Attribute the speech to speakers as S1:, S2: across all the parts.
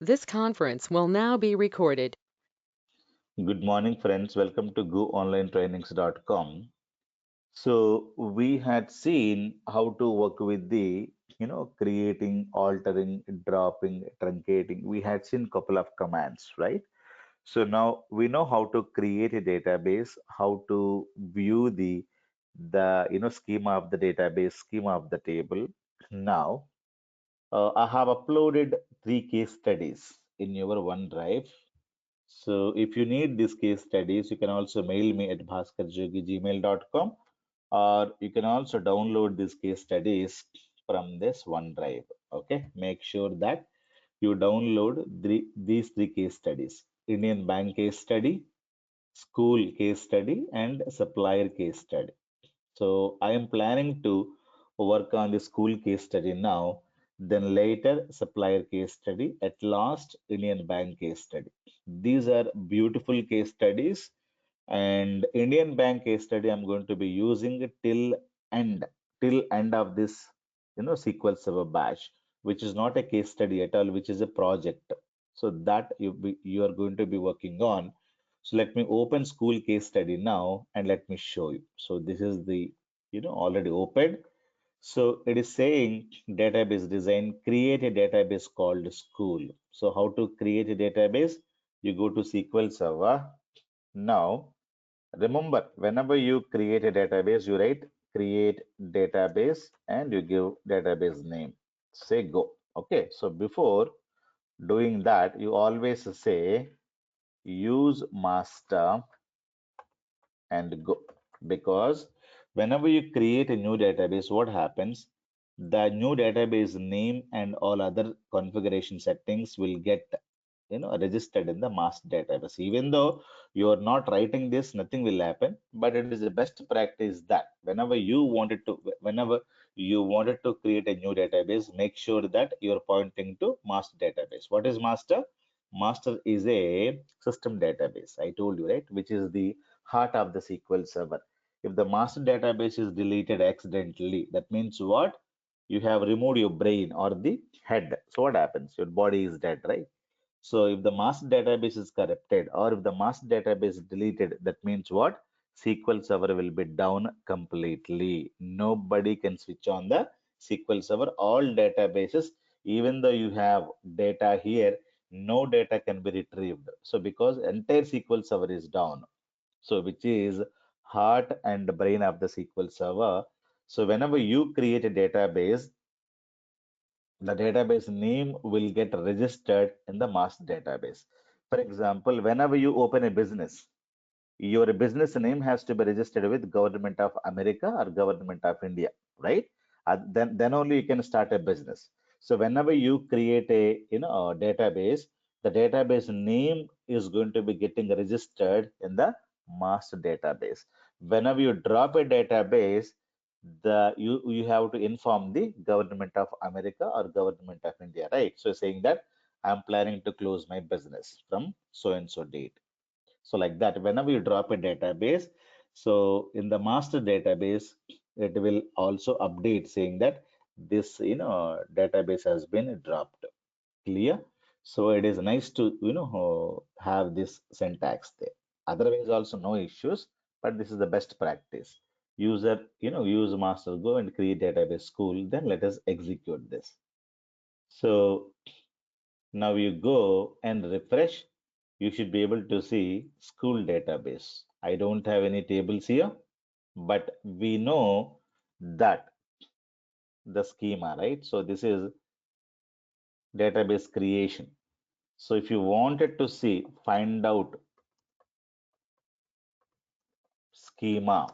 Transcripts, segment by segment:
S1: This conference will now be recorded.
S2: Good morning, friends. Welcome to goonlinetrainings.com. So we had seen how to work with the, creating, altering, dropping, truncating. We had seen couple of commands, right? So now we know how to create a database, how to view the schema of the database, schema of the table. Now, I have uploaded 3 case studies in your OneDrive. So if you need these case studies, you can also mail me at bhaskarjogi@gmail.com, or you can also download these case studies from this OneDrive. Okay, make sure that you download these 3 case studies: Indian Bank case study, school case study, and supplier case study. So I am planning to work on the school case study now, then later supplier case study, at last Indian Bank case study. These are beautiful case studies, and Indian Bank case study I'm going to be using end till end of this SQL Server batch, which is not a case study at all, which is a project. So that you are going to be working on. So let me open school case study now and let me show you. So this is the already opened. So it is saying database design, create a database called school. So how to create a database? You go to SQL Server. Now, remember, whenever you create a database, you write create database and you give database name. Say go. Okay, so before doing that, you always say use master and go, because whenever you create a new database, what happens? The new database name and all other configuration settings will get registered in the master database. Even though you are not writing this, nothing will happen, but it is the best practice that whenever you wanted to create a new database, make sure that you're pointing to master database. What is master? Master is a system database, I told you, right, which is the heart of the SQL server. If the master database is deleted accidentally, that means what? You have removed your brain or the head. So what happens? Your body is dead, right? So if the master database is corrupted or if the master database is deleted, that means what? SQL Server will be down completely. Nobody can switch on the SQL Server. All databases, even though you have data here, no data can be retrieved. So because entire SQL Server is down, so which is heart and brain of the SQL Server. So whenever you create a database, the database name will get registered in the master database. For example, whenever you open a business, your business name has to be registered with Government of America or Government of India, right? Then only you can start a business. So whenever you create a a database, the database name is going to be getting registered in the master database. Whenever you drop a database, you have to inform the Government of America or Government of India, right? So saying that I'm planning to close my business from so and so date. So like that, whenever you drop a database, so in the master database, it will also update saying that this database has been dropped. Clear? So it is nice to have this syntax there. Otherwise, also no issues, but this is the best practice. User, use master go and create database school. Then let us execute this. So now you go and refresh. You should be able to see school database. I don't have any tables here, but we know that the schema, right? So this is database creation. So if you wanted to see, find out schema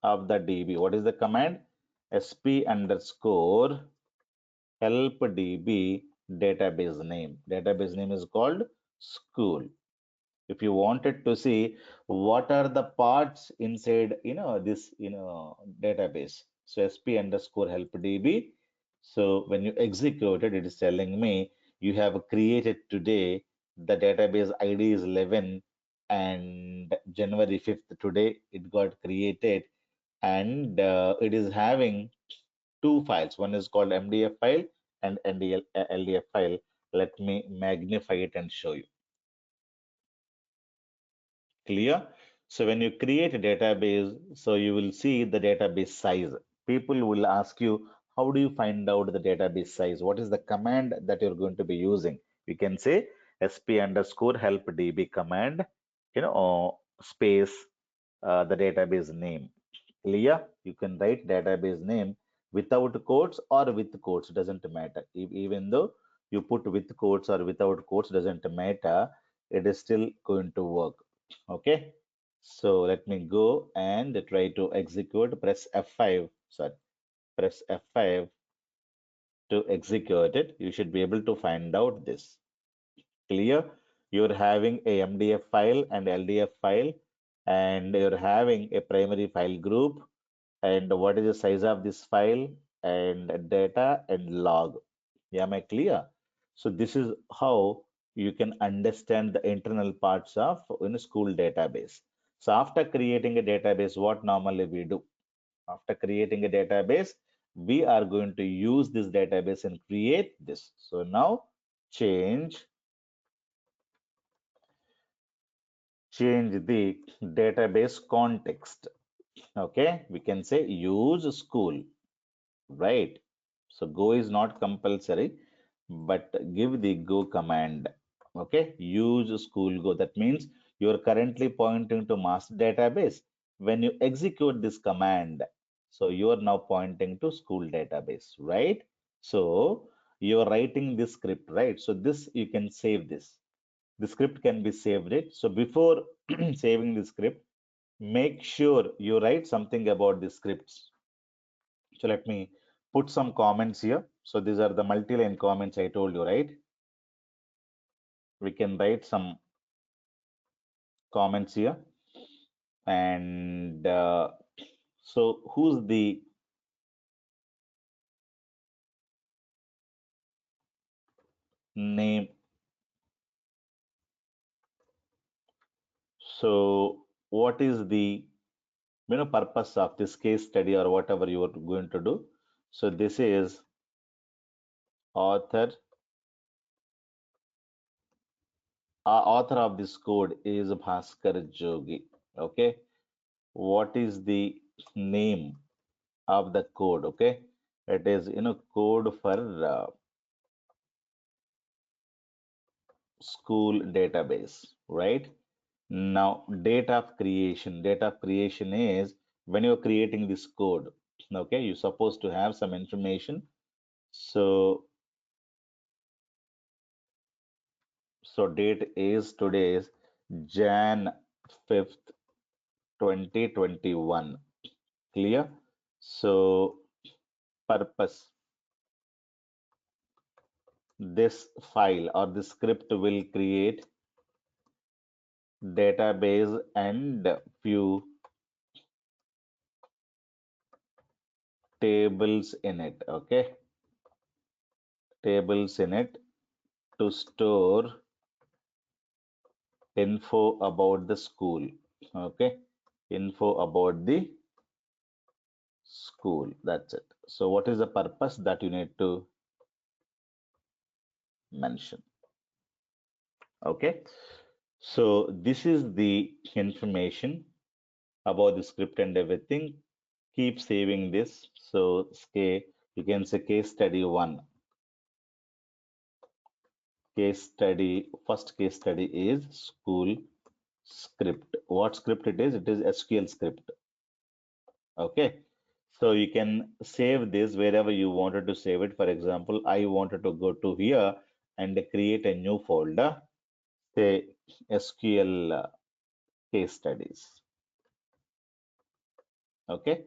S2: of the DB, what is the command? SP underscore help DB database name. Database name is called school. If you wanted to see what are the parts inside this database, so sp underscore help db. So when you execute it, it is telling me you have created today, the database id is 11 and January 5th today it got created, and it is having two files. One is called MDF file and ldf file. Let me magnify it and show you. Clear? So when you create a database, so you will see the database size. People will ask you, how do you find out the database size? What is the command that you're going to be using? You can say sp underscore help db command, space the database name. Clear? You can write database name without quotes or with quotes, doesn't matter. Even though you put with quotes or without quotes, doesn't matter. It is still going to work. Okay. So let me go and try to execute. Press F5. Sorry, press F5 to execute it. You should be able to find out this. Clear? You're having a MDF file and LDF file, and you're having a primary file group, and what is the size of this file, and data and log. Yeah, am I clear? So this is how you can understand the internal parts of in a school database. So after creating a database, what normally we do? After creating a database, we are going to use this database and create this. So now change change the database context. Okay, we can say use school, right? So go is not compulsory, but give the go command. Okay, use school go. That means you are currently pointing to master database. When you execute this command, so you are now pointing to school database, right? So you are writing this script, right? So this you can save this. The script can be saved it. So before saving the script, make sure you write something about the scripts. So let me put some comments here. So these are the multi-line comments I told you, right? We can write some comments here. And so who's the name? So what is the purpose of this case study or whatever you are going to do? So this is author. Author of this code is Bhaskar Jogi. Okay. What is the name of the code? Okay. It is code for school database, right? Now, date of creation is when you're creating this code, okay, you're supposed to have some information. So, so date is today is Jan 5th, 2021. Clear? So, purpose, this file or this script will create database and few tables in it, okay? Tables in it to store info about the school. Okay, info about the school. That's it. So, what is the purpose that you need to mention? Okay, so this is the information about the script and everything. Keep saving this. So, you can say case study one. Case study, first case study is school script. What script it is? It is SQL script. Okay, so you can save this wherever you wanted to save it. For example, I wanted to go to here and create a new folder, say SQL case studies. Okay,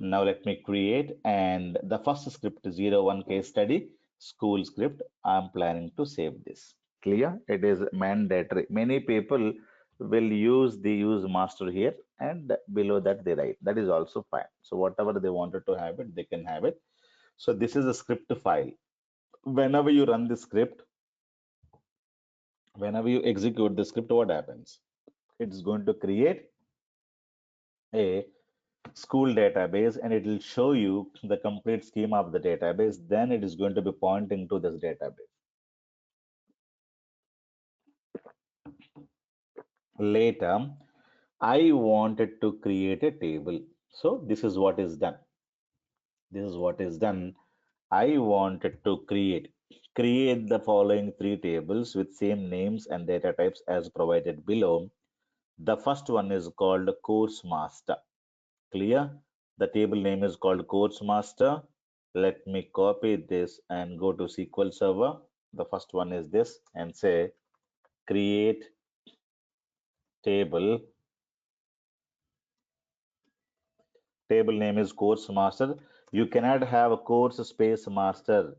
S2: now let me create, and the first script 01 case study school script. I'm planning to save this. Clear? It is mandatory. Many people will use the use master here, and below that they write. That is also fine. So whatever they wanted to have it, they can have it. So this is a script file. Whenever you run the script, whenever you execute the script, what happens? It's going to create a school database and it will show you the complete schema of the database. Then it is going to be pointing to this database. Later, I wanted to create a table. So this is what is done. This is what is done. I wanted to create the following three tables with same names and data types as provided below. The first one is called course master. Clear? The table name is called course master. Let me copy this and go to SQL Server. The first one is this and say create table. Table name is course master. You cannot have a course space master.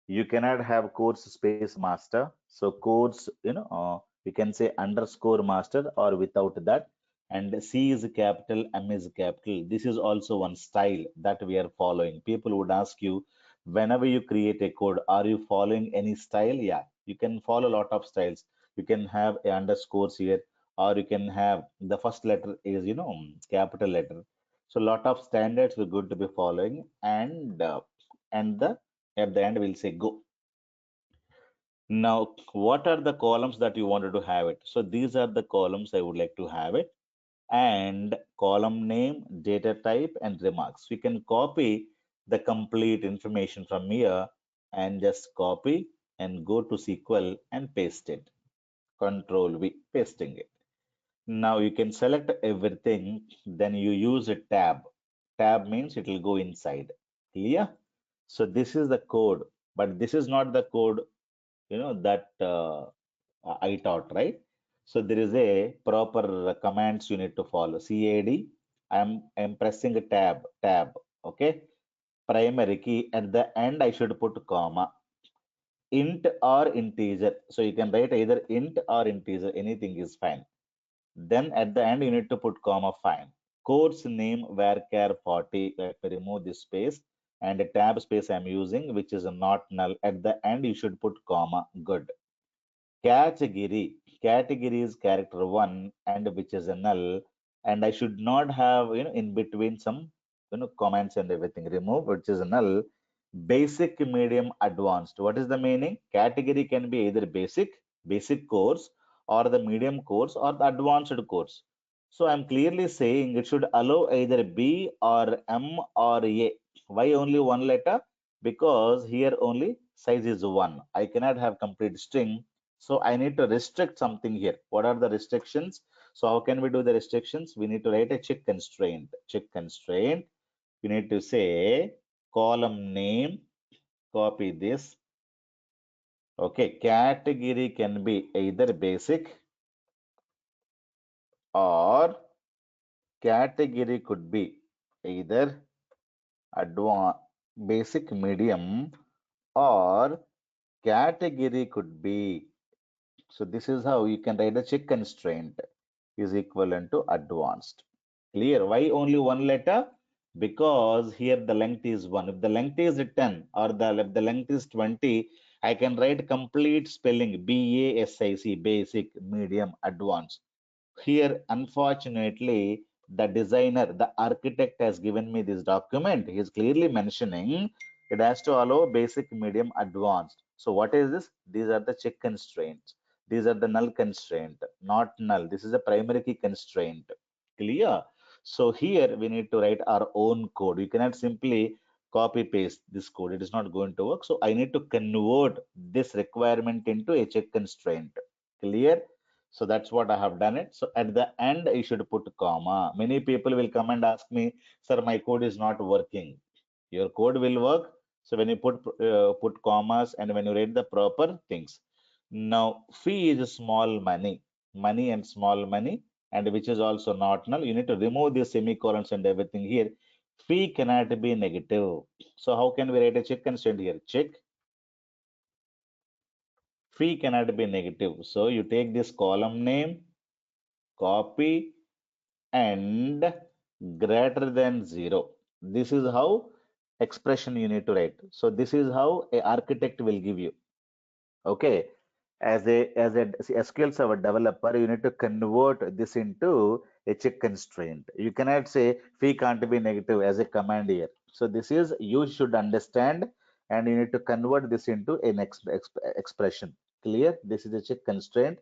S2: You cannot have course space master. So course, you can say underscore master or without that. And C is capital, M is capital. This is also one style that we are following. People would ask you, whenever you create a code, are you following any style? Yeah, you can follow a lot of styles. You can have a underscores here, or you can have the first letter is capital letter. So lot of standards we're good to be following, and the at the end we'll say go. Now, what are the columns that you wanted to have it? So these are the columns I would like to have it, and column name, data type, and remarks. We can copy the complete information from here and just copy and go to SQL and paste it. Control V, pasting it. Now you can select everything, then you use a tab. Tab means it will go inside. Clear? So this is the code, but this is not the code, that I taught, right? So there is a proper commands you need to follow. CAD, I'm pressing a tab, okay? Primary key at the end I should put comma. Int or integer. So you can write either int or integer, anything is fine. Then at the end you need to put comma, fine. Course name varchar 40. Let me remove this space and a tab space I'm using, which is not null. At the end you should put comma. Good. Category. Category is character one and which is a null. And I should not have, in between some, comments and everything. Remove, which is a null. Basic, medium, advanced. What is the meaning? Category can be either basic course, or the medium course, or the advanced course. So I'm clearly saying it should allow either B or M or A. Why only one letter? Because here only size is one. I cannot have complete string, so I need to restrict something here. What are the restrictions? So how can we do the restrictions? We need to write a check constraint. Check constraint. We need to say column name, copy this. Okay, category can be either basic, or category could be either advanced, basic, medium, or category could be. So this is how you can write a check constraint is equivalent to advanced. Clear? Why only one letter? Because here the length is 1. If the length is 10, or if the length is 20, I can write complete spelling BASIC, basic, medium, advanced. Here, unfortunately, the designer, the architect has given me this document. He is clearly mentioning it has to allow basic, medium, advanced. So what is this? These are the check constraints. These are the null constraint, not null. This is a primary key constraint. Clear? So here we need to write our own code. You cannot simply copy paste this code. It is not going to work. So I need to convert this requirement into a check constraint. Clear? So that's what I have done it. So at the end, I should put comma. Many people will come and ask me, sir, my code is not working. Your code will work. So when you put commas and when you write the proper things. Now, fee is small money, money and small money, and which is also not null. You need to remove the semicolons and everything here. Fee cannot be negative. So how can we write a check constraint here? Check fee cannot be negative. So you take this column name, copy, and greater than 0. This is how expression you need to write. So this is how a architect will give you. Okay. As a SQL Server developer, you need to convert this into a check constraint. You cannot say fee can't be negative as a command here. So this is you should understand, and you need to convert this into an expression. Clear? This is a check constraint.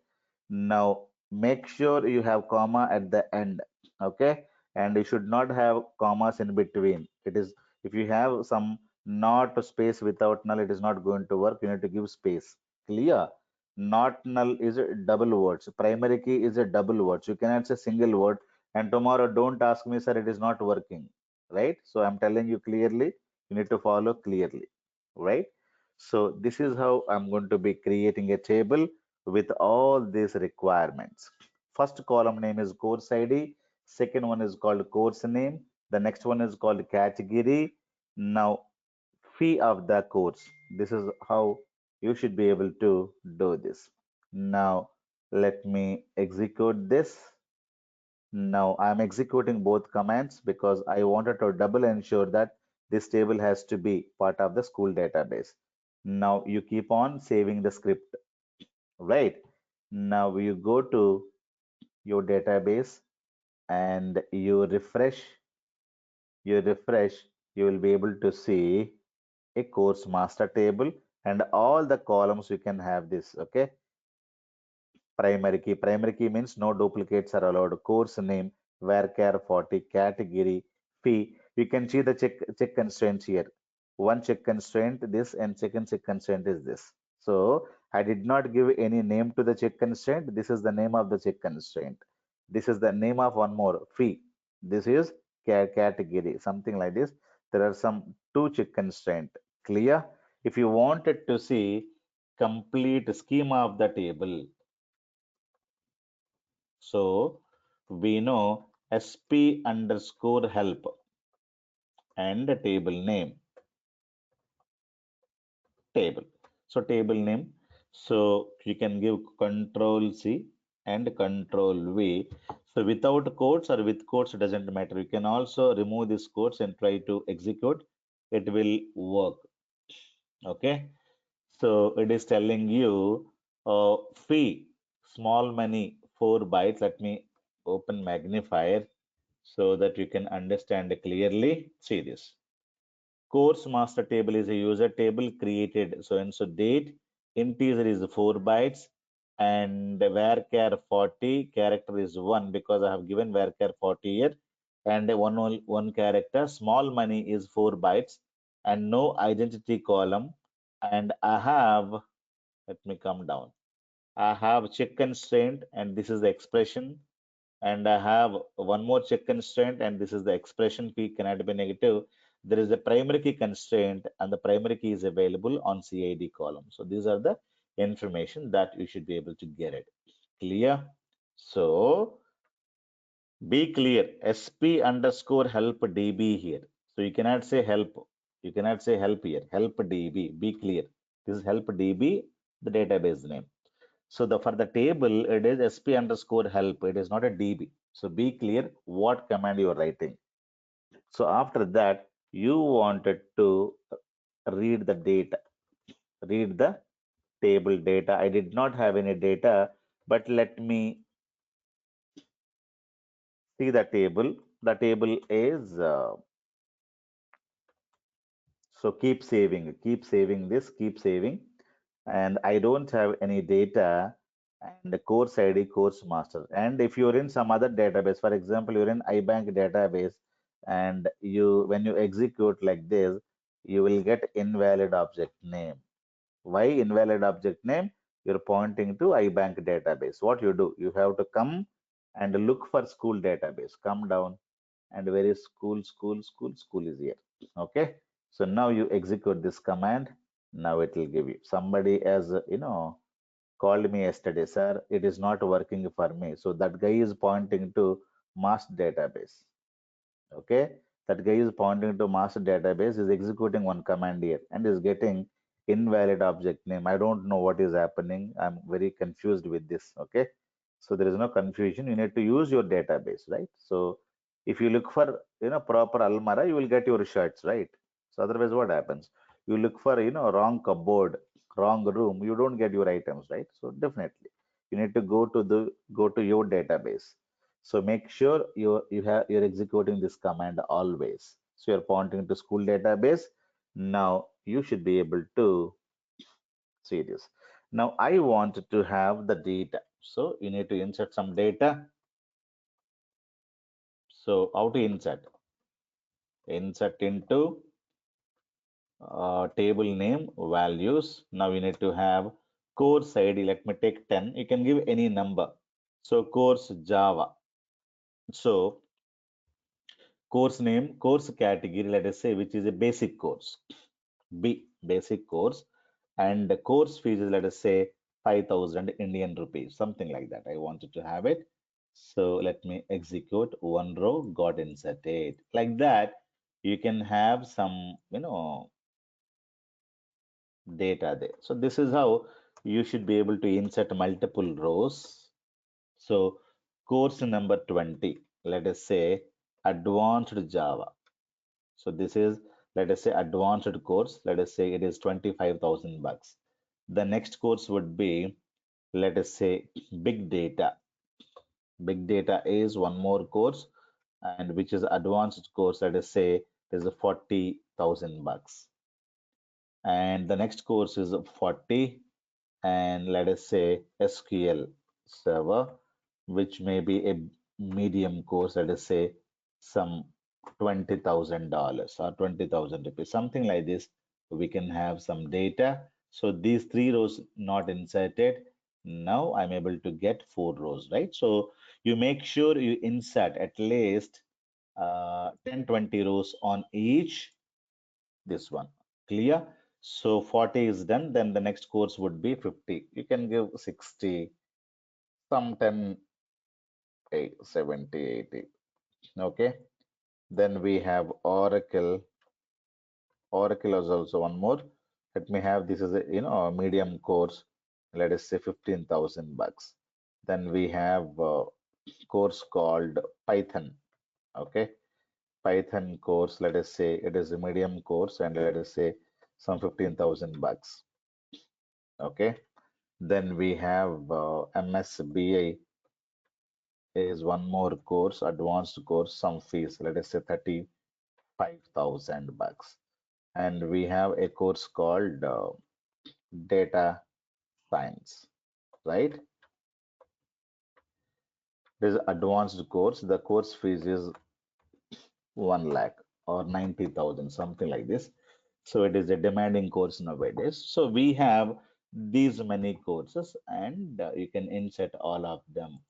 S2: Now make sure you have comma at the end, okay, and you should not have commas in between. It is, if you have some not space without null, it is not going to work. You need to give space. Clear? Not null is a double words, primary key is a double words, you cannot say single word. And tomorrow don't ask me, sir, it is not working, right? So I'm telling you clearly, you need to follow clearly, right? So this is how I'm going to be creating a table with all these requirements. First column name is course ID. Second one is called course name. The next one is called category. Now, fee of the course. This is how you should be able to do this. Now, let me execute this. Now, I'm executing both commands because I wanted to double ensure that this table has to be part of the school database. Now, you keep on saving the script, right? Now, you go to your database and you refresh, you will be able to see a course master table and all the columns you can have this, okay? Primary key. Primary key means no duplicates are allowed. Course name, varchar 40, category, fee. You can see the check constraints here. One check constraint this and second check constraint is this. So I did not give any name to the check constraint. This is the name of the check constraint. This is the name of one more fee. This is category, something like this. There are some two check constraint. Clear? If you wanted to see complete schema of the table, so we know sp underscore help and the table name table. So table name. So you can give control C and control V. So without quotes or with quotes, it doesn't matter. You can also remove these quotes and try to execute. It will work. Okay. So it is telling you fee, small money, 4 bytes. Let me open magnifier so that you can understand clearly. See this. Course master table is a user table created so and so date. Integer is 4 bytes and varchar 40 character is 1 because I have given varchar 40 here and one character. Small money is 4 bytes and no identity column. And I have, let me come down. I have check constraint and this is the expression, and I have one more check constraint, and this is the expression p cannot be negative. There is a primary key constraint, and the primary key is available on CID column. So these are the information that you should be able to get it. Clear? So be clear. SP underscore help DB here. So you cannot say help. You cannot say help here. Help DB. Be clear. This is help DB, the database name. So the for the table, it is sp underscore help. It is not a DB. So be clear what command you are writing. So after that, you wanted to read the data, read the table data. I did not have any data, but let me see the table. The table is so keep saving this, keep saving. And I don't have any data and the course ID, course master. And if you're in some other database, for example, you're in iBank database, and you when you execute like this, you will get invalid object name. Why invalid object name? You're pointing to iBank database. What you do? You have to come and look for school database. Come down and where is school, school, school? School is here. Okay. So now you execute this command. Now it will give you. Somebody has, called me yesterday, sir, it is not working for me. So that guy is pointing to master database. Okay, that guy is pointing to master database, is executing one command here and is getting invalid object name. I don't know what is happening. I'm very confused with this. Okay, so there is no confusion. You need to use your database, right? So if you look for proper almara, you will get your shirts, right? So otherwise, what happens? You look for wrong cupboard, wrong room, you don't get your items, right? So definitely you need to go to your database. So make sure you're executing this command always. So you're pointing to school database. Now you should be able to see this. Now I want to have the data. So you need to insert some data. So how to insert? Insert into table name values. Now you need to have course ID. Let me take 10. You can give any number. So course Java. So course name, course category, let us say, which is a basic course. B, basic course. And the course fees is, let us say, 5,000 Indian rupees, something like that. I wanted to have it. So let me execute one row, got inserted. Like that, you can have some, data there. So this is how you should be able to insert multiple rows. So course number 20, let us say advanced Java. So this is, let us say, advanced course. Let us say it is 25,000 bucks. The next course would be, let us say, big data. Big data is one more course, and which is advanced course. Let us say it is 40,000 bucks. And the next course is 40, and let us say SQL server, which may be a medium course, let us say some $20,000 or 20,000 rupees, something like this. We can have some data. So these three rows not inserted. Now I'm able to get four rows, right? So you make sure you insert at least 10, 20 rows on each this one. Clear? So 40 is done. Then the next course would be 50. You can give 60, some 10, 8, 70, 80. Okay. Then we have Oracle. Oracle is also one more. Let me have this is a medium course. Let us say 15,000 bucks. Then we have a course called Python. Okay. Python course. Let us say it is a medium course, and let us say some 15,000 bucks. Okay. Then we have MSBI is one more course, advanced course, some fees, let us say 35,000 bucks. And we have a course called data science, right? This is advanced course. The course fees is 1 lakh or 90,000, something like this. So it is a demanding course nowadays. So we have these many courses, and you can insert all of them,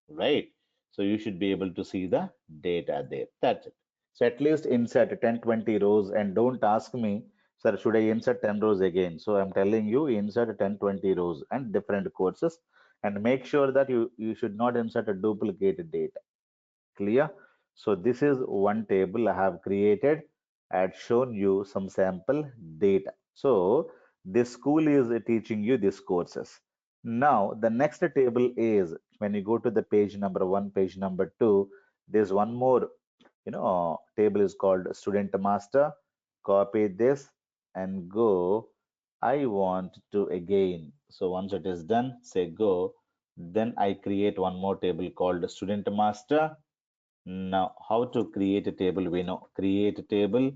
S2: right? So you should be able to see the data there. That's it. So at least insert 10, 20 rows, and don't ask me, sir, should I insert 10 rows again? So I'm telling you, insert 10, 20 rows and different courses, and make sure that you should not insert a duplicated data. Clear? So this is one table I have created. I had shown you some sample data. So this school is teaching you these courses. Now the next table is when you go to the page number one, page number two, there's one more, table is called student master. Copy this and go. I want to again. So once it is done, say go. Then I create one more table called student master. Now, how to create a table? We know create a table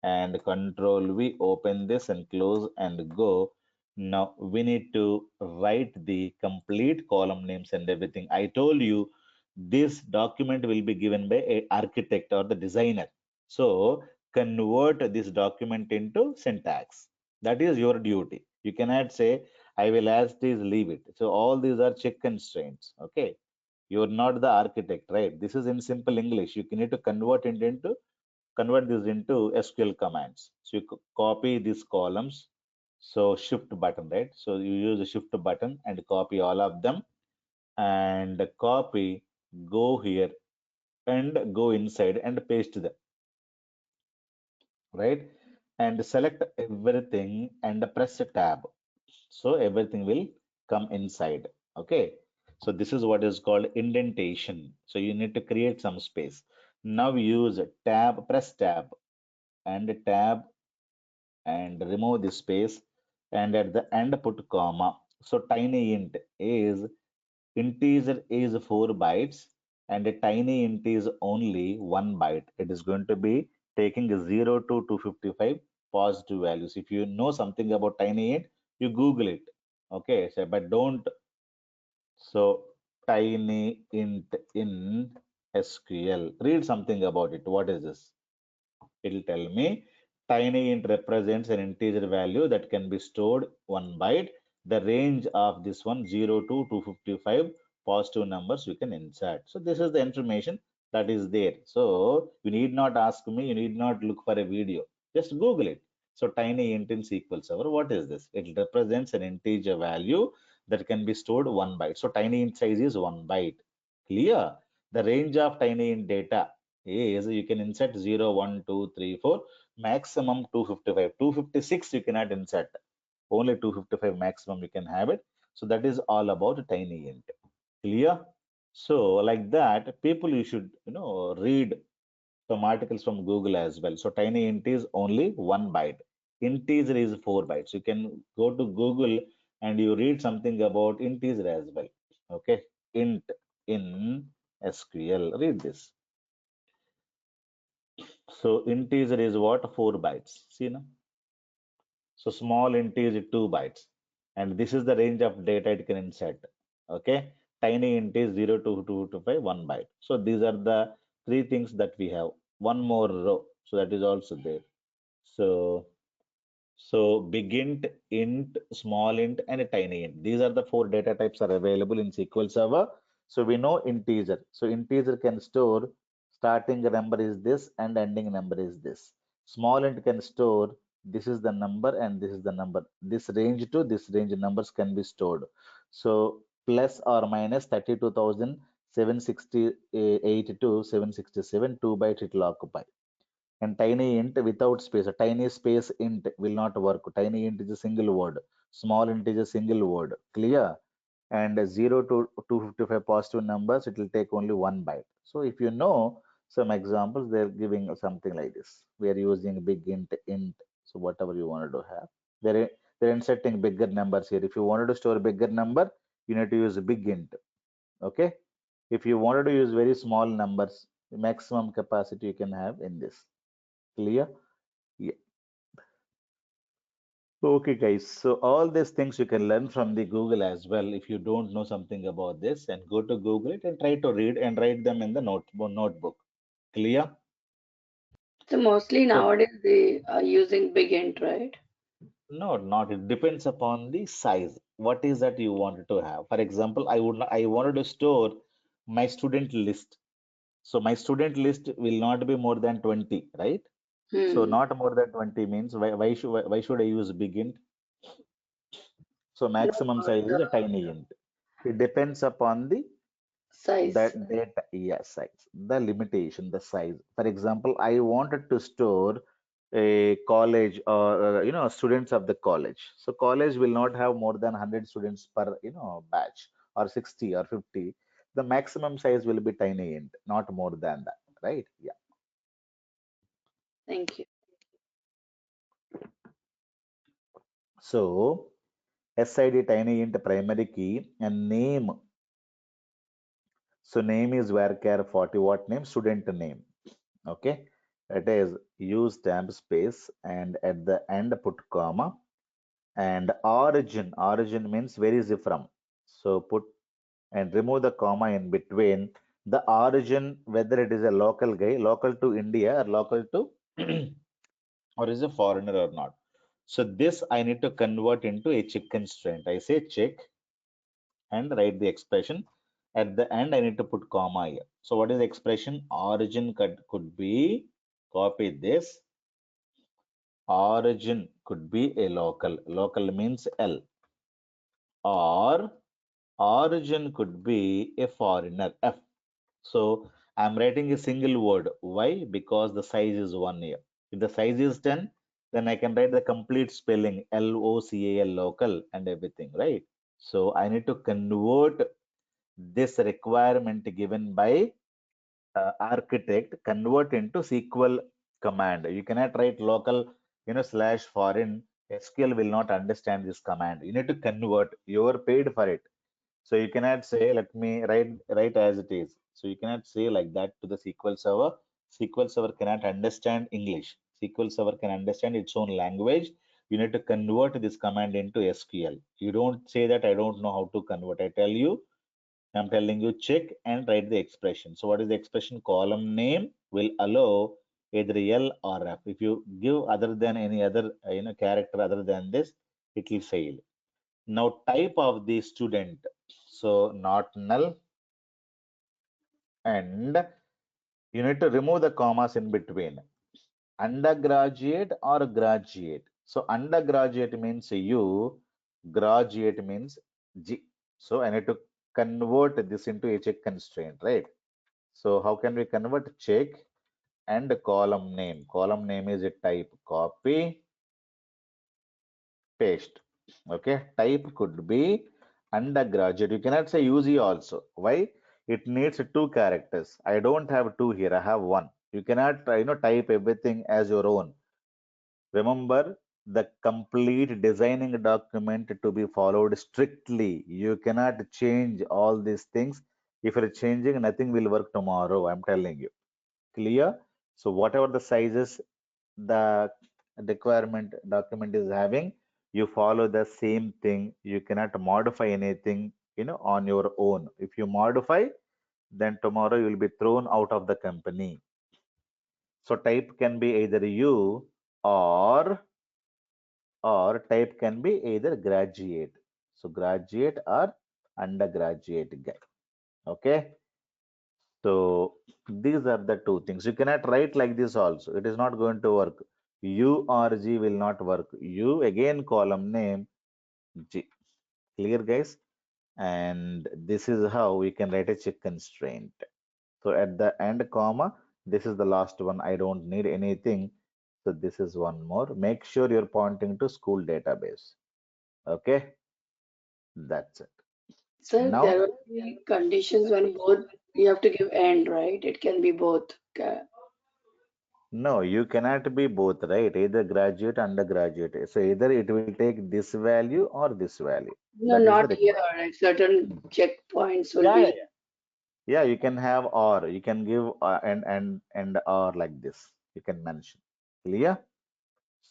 S2: and control V, open this and close and go. Now, we need to write the complete column names and everything. I told you this document will be given by a architect or the designer. So, convert this document into syntax. That is your duty. You cannot say, I will as it is leave it. So, all these are check constraints. Okay, you're not the architect, right? This is in simple English. You need to convert this into SQL commands. So you copy these columns. So shift button, right? So you use the shift button and copy all of them, and copy, go here and go inside and paste them, right? And select everything and press tab. So everything will come inside. Okay. So this is what is called indentation. So you need to create some space. Now use tab, press tab and remove the space, and at the end put comma. So tiny int is integer is 4 bytes, and a tiny int is only 1 byte. It is going to be taking 0 to 255 positive values. If you know something about tiny int, you Google it. Okay, so but don't. So tiny int in SQL. Read something about it. What is this? It'll tell me tiny int represents an integer value that can be stored 1 byte. The range of this one 0 to 255 positive numbers we can insert. So this is the information that is there. So you need not ask me, you need not look for a video. Just Google it. So tiny int in SQL Server, what is this? It represents an integer value that can be stored 1 byte. So tiny int size is 1 byte. Clear? The range of tiny int data is you can insert 0, 1, 2, 3, 4, maximum 255. 256 you cannot insert. Only 255 maximum you can have it. So that is all about tiny int. Clear? So like that, people you should read some articles from Google as well. So tiny int is only 1 byte. Integer is 4 bytes. You can go to Google and you read something about integer as well. Okay, int in SQL. Read this. So integer is what? 4 bytes. See now. So small int is 2 bytes. And this is the range of data it can insert. Okay. Tiny int is 0 to 2 to 5, 1 byte. So these are the three things that we have. One more row. So that is also there. So big int, small int, and a tiny int. These are the four data types are available in SQL Server. So we know integer. So integer can store starting number is this and ending number is this. Small int can store this is the number and this is the number. This range to this range numbers can be stored. So plus or minus 32,768 to 767, 2 bytes it will occupy. And tiny int without space, a tiny space int will not work. Tiny int is a single word. Small int is a single word. Clear? And 0 to 255 positive numbers, it will take only 1 byte. So if you know some examples, they're giving something like this. We are using big int. So whatever you wanted to have, they're inserting bigger numbers here. If you wanted to store a bigger number, you need to use a big int. Okay. If you wanted to use very small numbers, the maximum capacity you can have in this. Clear? Yeah. Okay, guys. So all these things you can learn from the Google as well. If you don't know something about this, and go to Google it and try to read and write them in the notebook. Clear?
S3: So mostly
S2: So
S3: nowadays they are using big int, right?
S2: no, not it depends upon the size. What is that you wanted to have? For example, I wanted to store my student list. So my student list will not be more than 20, right? So
S3: Hmm.
S2: not more than 20 means why should I use big int? So
S3: No,
S2: maximum size is
S3: the
S2: a tiny int. It depends upon the
S3: size.
S2: that data, yes, size, the limitation, the size. For example, I wanted to store a college or students of the college. So college will not have more than 100 students per batch or 60 or 50. The maximum size will be tiny int, not more than that, right? Yeah.
S3: Thank you.
S2: So SID tiny int primary key and name. So name is varchar 40. What name? Student name. Okay. It is use stamp space and at the end put comma and origin means where is it from, so put and remove the comma in between the origin, whether it is a local guy, local to India or local to or is a foreigner or not. So this I need to convert into a check constraint. I say check and write the expression. At the end I need to put comma here. So what is the expression? Origin could be, copy this, origin could be a local means L, or origin could be a foreigner, F. So I'm writing a single word. Why? Because the size is 1 here. If the size is 10, then I can write the complete spelling LOCAL, local, and everything, right? So I need to convert this requirement given by architect, convert into SQL command. You cannot write local, slash foreign. SQL will not understand this command. You need to convert. You are paid for it. So you cannot say, let me write as it is. So you cannot say like that to the SQL Server. SQL Server cannot understand English. SQL Server can understand its own language. you need to convert this command into SQL. You don't say that I don't know how to convert. I'm telling you check and write the expression. So what is the expression? Column name will allow either L or F. If you give other than any other character other than this, it will fail. Now type of the student. So not null, and you need to remove the commas in between. Undergraduate or graduate. So undergraduate means U, graduate means G. So I need to convert this into a check constraint, right? So how can we convert check and column name? Column name is a type copy, paste. Okay, type could be undergraduate. You cannot say UG also. Why? It needs two characters. I don't have two here. I have one. You cannot, type everything as your own. Remember the complete designing document to be followed strictly. You cannot change all these things. If you're changing, nothing will work tomorrow. I'm telling you. Clear? So whatever the sizes the requirement document is having, you follow the same thing. You cannot modify anything, on your own. If you modify, then tomorrow you will be thrown out of the company. So type can be either you or type can be either graduate. So graduate or undergraduate guy. Okay. So these are the two things. You cannot write like this also. It is not going to work. U or G will not work. U again column name G. Clear guys? And this is how we can write a check constraint. So at the end comma, this is the last one. I don't need anything. So this is one more. Make sure you're pointing to school database. Okay, that's it.
S3: Sir, there
S2: Now,
S3: will be conditions when both you have to give and, right? It can be both.
S2: no, you cannot be both, right? Either graduate, undergraduate. So either it will take this value or this value.
S3: No,
S2: That is the
S3: not here.
S2: requirement.
S3: Like certain checkpoints will
S2: Yeah, yeah,
S3: be.
S2: yeah. Yeah, you can have or. You can give and or like this. You can mention. Clear?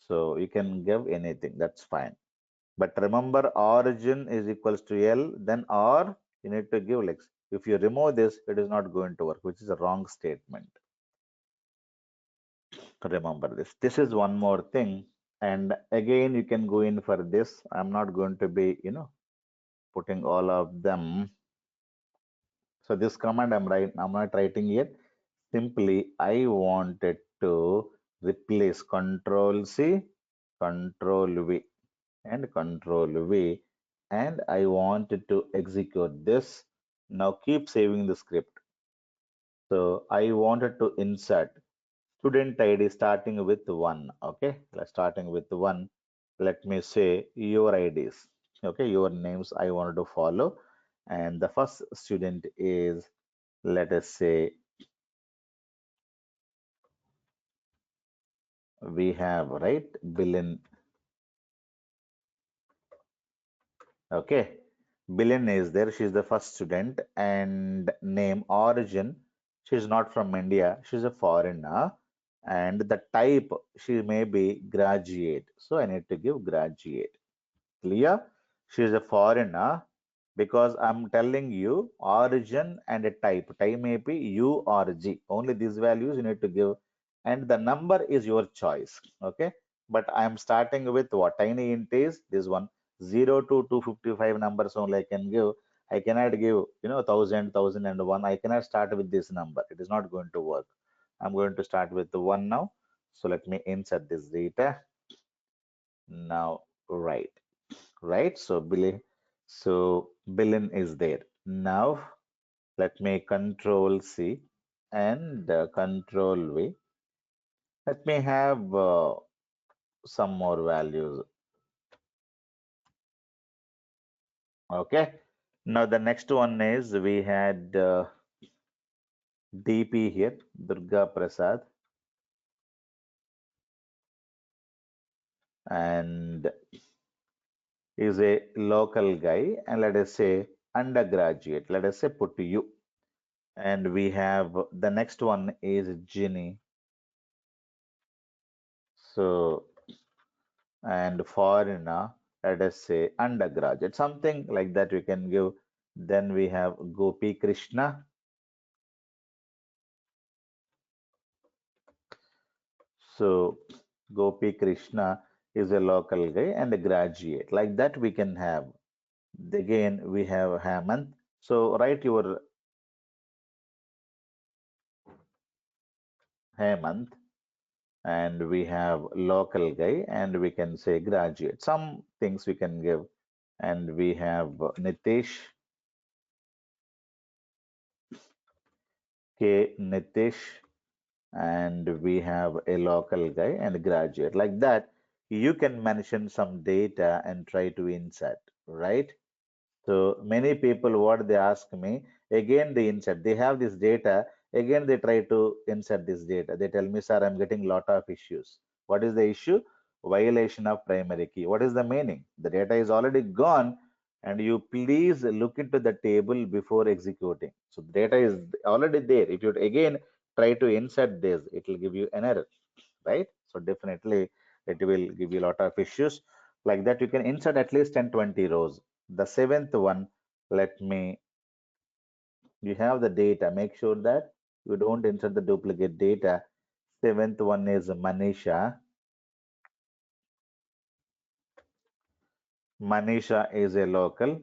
S2: So you can give anything. That's fine. But remember, origin is equals to L, then or you need to give like if you remove this, it is not going to work, which is a wrong statement. Remember this. This is one more thing. And again, you can go in for this. I'm not going to be, putting all of them. So this command I'm not writing yet. Simply, I wanted to replace Control C, Control V, and Control V, and I wanted to execute this. Now keep saving the script. So I wanted to insert student ID starting with 1. Okay, starting with 1. Let me say your IDs. Okay, your names I wanted to follow. And the first student is, let us say, we have, right, Bilin. Okay, Bilin is there. She's the first student. And name origin, she's not from India. She's a foreigner. And the type, she may be graduate. So I need to give graduate. Clear? She is a foreigner because I'm telling you origin and a type. Type may be U or G. Only these values you need to give, and the number is your choice. Okay, but I'm starting with what tiny int is this one 0 to 255 numbers only I can give. I cannot give 1000, 1001. I cannot start with this number. It is not going to work. I'm going to start with the one now. So let me insert this data now. Right. Right? So billion is there. Now let me control C and control V. Let me have some more values. Okay. Now the next one is we had DP here, Durga Prasad, and is a local guy, and let us say undergraduate. Let us say put you. And we have the next one is Ginny. So and foreigner, let us say undergraduate, something like that we can give. Then we have Gopi Krishna. So Gopi Krishna is a local guy and a graduate. Like that we can have. Again, we have Hemant. So write your Hemant, and we have local guy, and we can say graduate. Some things we can give. And we have Nitish, K. Nitish, and we have a local guy and a graduate. Like that, you can mention some data and try to insert, right? So many people, what they ask me, again they insert. They have this data, again they try to insert this data. They tell me, sir, I'm getting lot of issues. What is the issue? Violation of primary key. What is the meaning? The data is already gone, and you please look into the table before executing. So the data is already there. If you again try to insert this, it will give you an error, right? So definitely it will give you a lot of issues. Like that, you can insert at least 10, 20 rows. The seventh one, let me, you have the data. Make sure that you don't insert the duplicate data. Seventh one is Manisha. Manisha is a local,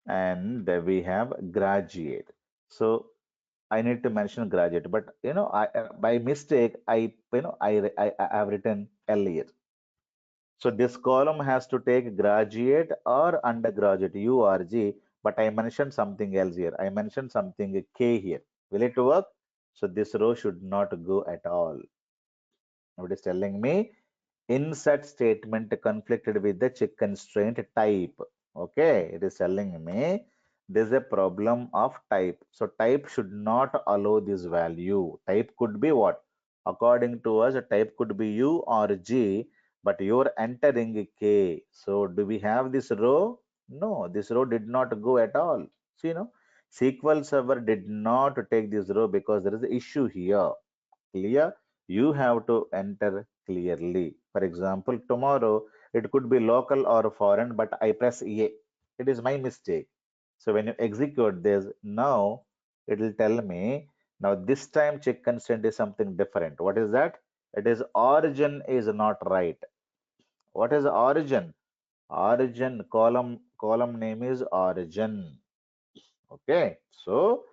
S2: and we have graduate. So I need to mention graduate, but I by mistake I have written earlier. So this column has to take graduate or undergraduate, URG, but I mentioned something else here. I mentioned something K here. Will it work? So this row should not go at all. Now it is telling me insert statement conflicted with the check constraint type. Okay, it is telling me there's a problem of type. So type should not allow this value. Type could be what? According to us, a type could be U or G, but you're entering K. So do we have this row? No, this row did not go at all. So, SQL Server did not take this row because there is an issue here. Clear? You have to enter clearly. For example, tomorrow it could be local or foreign, but I press A. It is my mistake. So when you execute this, now it will tell me, now this time check constant is something different. What is that? It is origin is not right. What is origin? Origin column name is origin. Okay. So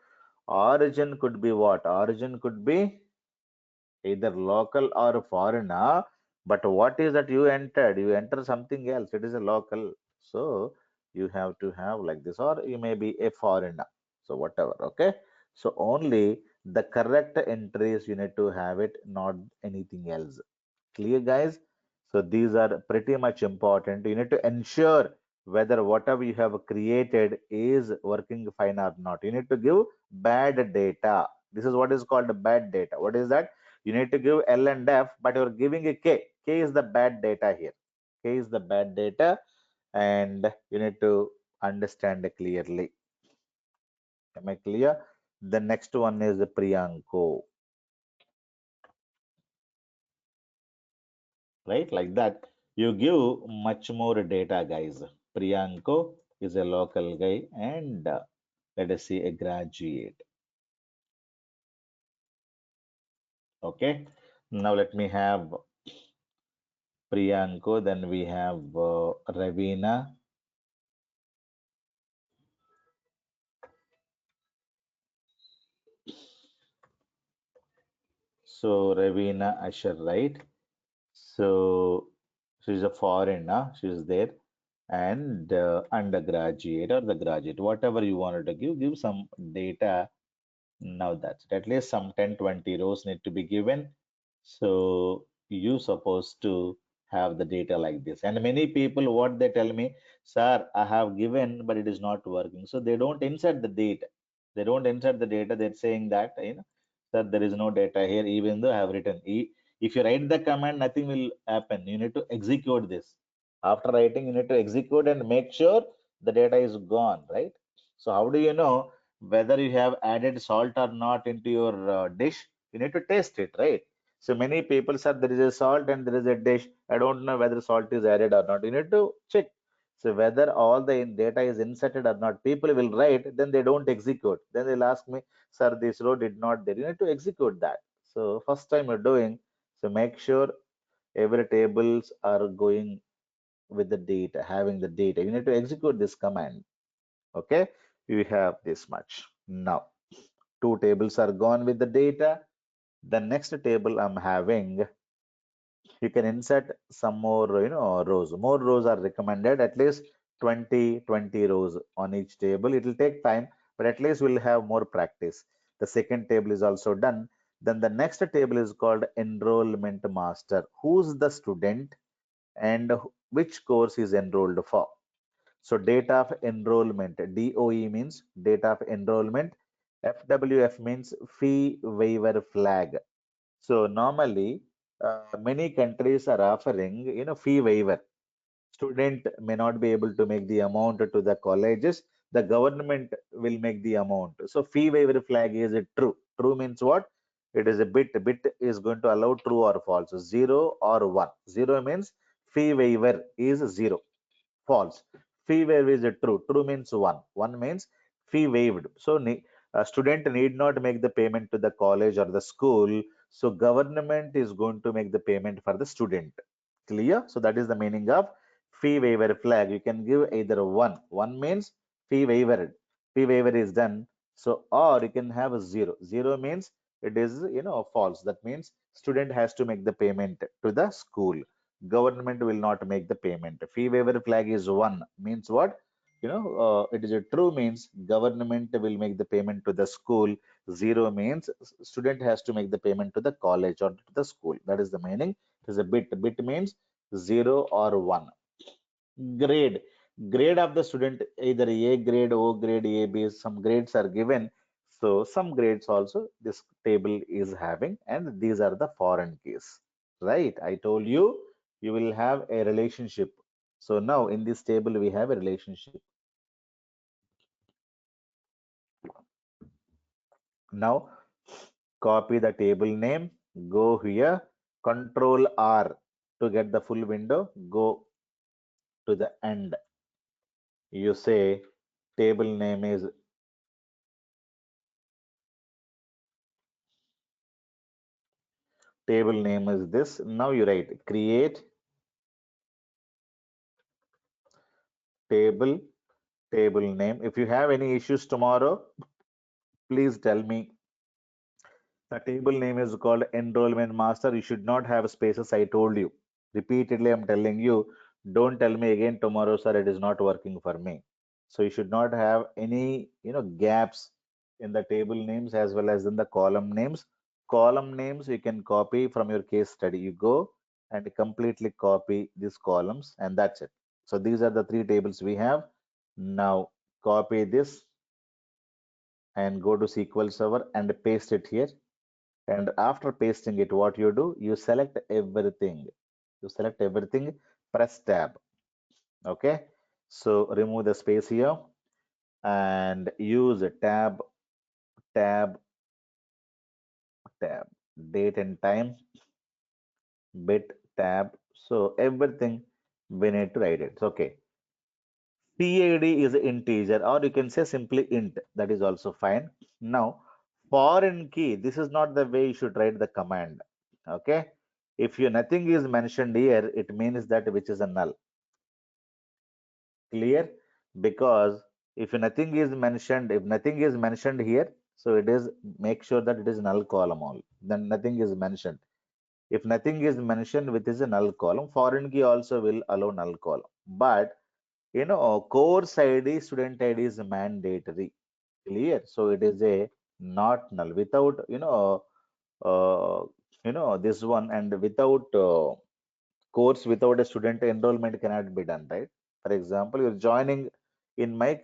S2: origin could be what? Origin could be either local or foreigner, but what is that you entered? You enter something else. It is a local. So you have to have like this, or you may be a foreigner. So whatever, okay? So only the correct entries you need to have it, not anything else. Clear, guys? So these are pretty much important. You need to ensure whether whatever you have created is working fine or not. You need to give bad data. This is what is called bad data. What is that? You need to give L and F, but you're giving a K. K is the bad data here. K is the bad data, and you need to understand it clearly. Am I clear? The next one is Priyanko, right? Like that. You give much more data, guys. Priyanko is a local guy, and let us see a graduate. Okay. Now let me have Priyanko. Then we have Ravina. So Ravina Asher, right? So she's a foreigner, she's there, and undergraduate or the graduate, whatever you wanted to give some data. Now that's it. At least some 10, 20 rows need to be given. So you supposed to have the data like this. And many people, what they tell me, sir, I have given, but it is not working. So they don't insert the data. They don't insert the data. They're saying that, sir, there is no data here, even though I have written. If you write the command, nothing will happen. You need to execute this. After writing, you need to execute and make sure the data is gone, right? So how do you know whether you have added salt or not into your dish? You need to taste it, right? So many people said there is a salt and there is a dish. I don't know whether salt is added or not. You need to check. So whether all the data is inserted or not, people will write, then they don't execute. Then they'll ask me, sir, this row did not there. You need to execute that. So first time you're doing, so make sure every tables are going with the data, having the data. You need to execute this command. Okay, you have this much. Now, two tables are gone with the data. The next table I'm having, you can insert some more, rows. More rows are recommended, at least 20 rows on each table. It will take time, but at least we'll have more practice. The second table is also done. Then the next table is called enrollment master. Who's the student and which course is enrolled for? So date of enrollment, DOE means date of enrollment. FWF means fee waiver flag. So normally, many countries are offering, fee waiver. Student may not be able to make the amount to the colleges. The government will make the amount. So fee waiver flag is it true? True means what? It is a bit. Bit is going to allow true or false. Zero or one. Zero means fee waiver is zero. False. Fee waiver is a true. True means one. One means fee waived. So a student need not make the payment to the college or the school. So government is going to make the payment for the student. Clear? So that is the meaning of fee waiver flag. You can give either one. One means fee waiver. Fee waiver is done. So or you can have a zero. Zero means it is false. That means student has to make the payment to the school. Government will not make the payment. Fee waiver flag is one means what? It is a true means government will make the payment to the school. Zero means student has to make the payment to the college or to the school. That is the meaning. It is a bit. Bit means zero or one. Grade. Grade of the student, either A grade, O grade, A, B, some grades are given. So some grades also this table is having, and these are the foreign keys. Right? I told you you will have a relationship. So now in this table we have a relationship. Now copy the table name, go here, Control R to get the full window, go to the end. You say table name is this. Now you write create table, table name. If you have any issues tomorrow, please tell me. The table name is called enrollment master. You should not have spaces. I told you repeatedly. I'm telling you, don't tell me again tomorrow, sir. It is not working for me. So you should not have any, gaps in the table names as well as in the column names. Column names you can copy from your case study. You go and completely copy these columns, and that's it. So these are the three tables we have. Now copy this and go to SQL Server and paste it here. And after pasting it, what you do, you select everything. You select everything, press tab. Okay. So remove the space here and use a tab, tab, date and time, bit, tab. So everything we need to write it. Okay. PID is an integer, or you can say simply int. That is also fine. Now, foreign key, this is not the way you should write the command. Okay. If you nothing is mentioned here, it means that which is a null. Clear? Because if nothing is mentioned, if nothing is mentioned here, so it is make sure that it is null column all. Then nothing is mentioned. If nothing is mentioned, which is a null column, foreign key also will allow null column. But course ID, student ID is mandatory. Clear? So it is a not null without uh, this one, and without course without a student enrollment cannot be done, right? For example, you're joining in my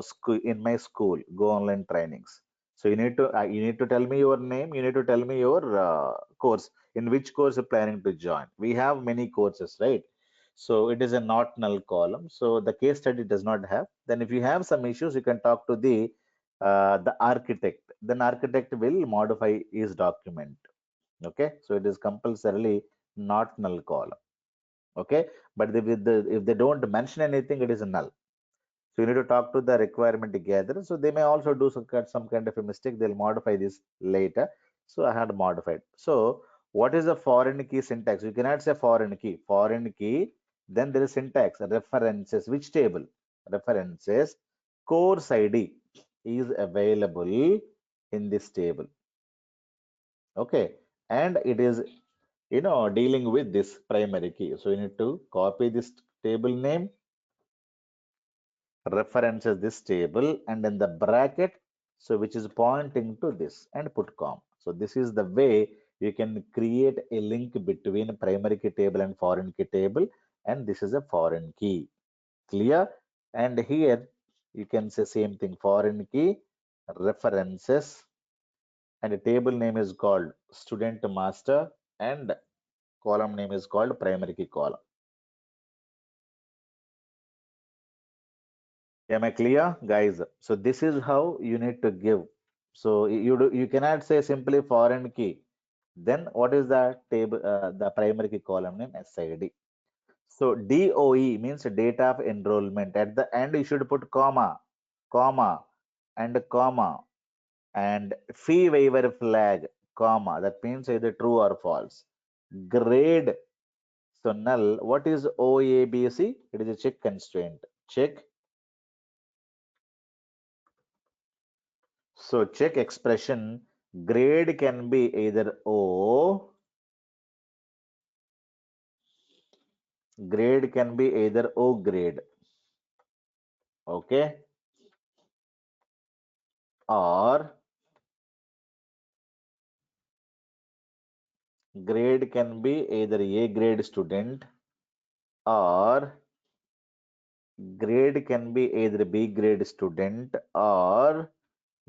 S2: school, in my school, go online trainings. So you need to tell me your name, you need to tell me your course, in which course you're planning to join. We have many courses, right? So it is a not null column, so the case study does not have. Then if you have some issues, you can talk to the architect. Then architect will modify his document. Okay, so it is compulsorily not null column. Okay, but if they don't mention anything, it is null. So you need to talk to the requirement gatherer. So they may also do some kind of a mistake. They'll modify this later. So I had modified. So what is a foreign key syntax? You cannot say foreign key. Foreign key. Then there is syntax references. Which table? References. Course ID is available in this table. Okay, and it is dealing with this primary key. So you need to copy this table name, references this table, and in the bracket, so which is pointing to this, and put comma. So this is the way you can create a link between primary key table and foreign key table, and this is a foreign key. Clear? And here you can say same thing, foreign key references, and the table name is called student master, and column name is called primary key column. Am I clear, guys? So this is how you need to give. So you cannot say simply foreign key. Then what is the table, the primary key column name? SID. So DOE means date of enrollment. At the end, you should put comma, comma, comma, and fee waiver flag, comma. That means either true or false. Grade. So null. What is OABC? It is a check constraint. Check. So check expression, grade can be either O grade, okay, or grade can be either A grade student, or grade can be either B grade student, or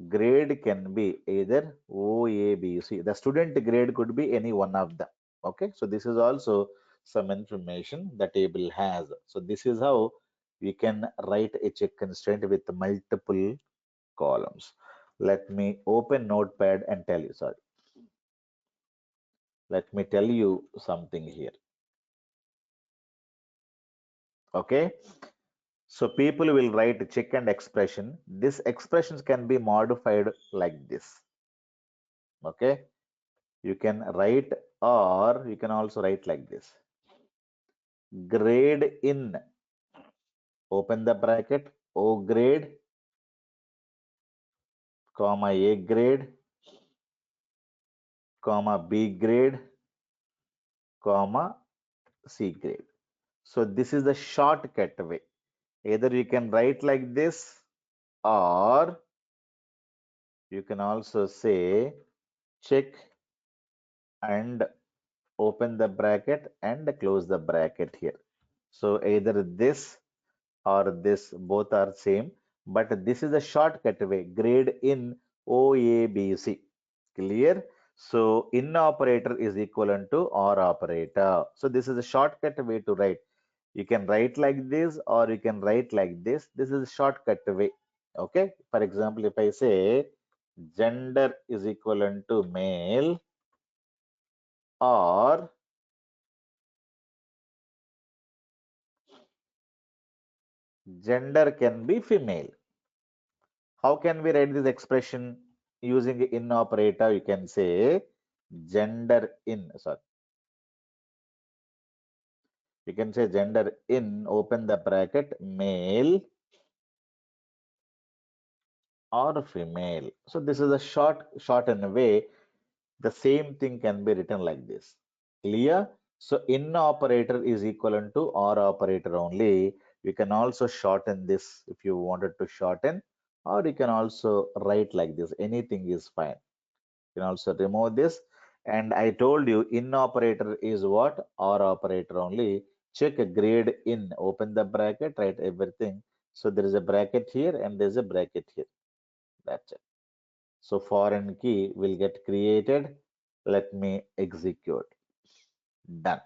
S2: grade can be either OABC. The student grade could be any one of them. Okay, so this is also some information the table has. So this is how we can write a check constraint with multiple columns. Let me open Notepad and tell you, sorry. Let me tell you something here. Okay, so people will write check and expression. These expressions can be modified like this. Okay, you can write, or you can also write like this. Grade in, open the bracket, O grade, comma A grade, comma B grade, comma C grade. So this is the shortcut way. Either you can write like this, or you can also say check and open the bracket and close the bracket here. So either this or this, both are same, but this is a shortcut way, grade in OABC. Clear? So in operator is equivalent to or operator. So this is a shortcut way to write. You can write like this, or you can write like this. This is a shortcut way. Okay. For example, if I say gender is equivalent to male, or gender can be female. How can we write this expression using in operator? You can say gender in, sorry. You can say gender in, open the bracket, male or female. So this is a shortened way. The same thing can be written like this. Clear? So in operator is equivalent to or operator only. You can also shorten this if you wanted to shorten, or you can also write like this. Anything is fine. You can also remove this. And I told you in operator is what? Or operator only. Check a grade in, open the bracket, write everything. So there is a bracket here and there's a bracket here. That's it. So foreign key will get created. Let me execute. Done.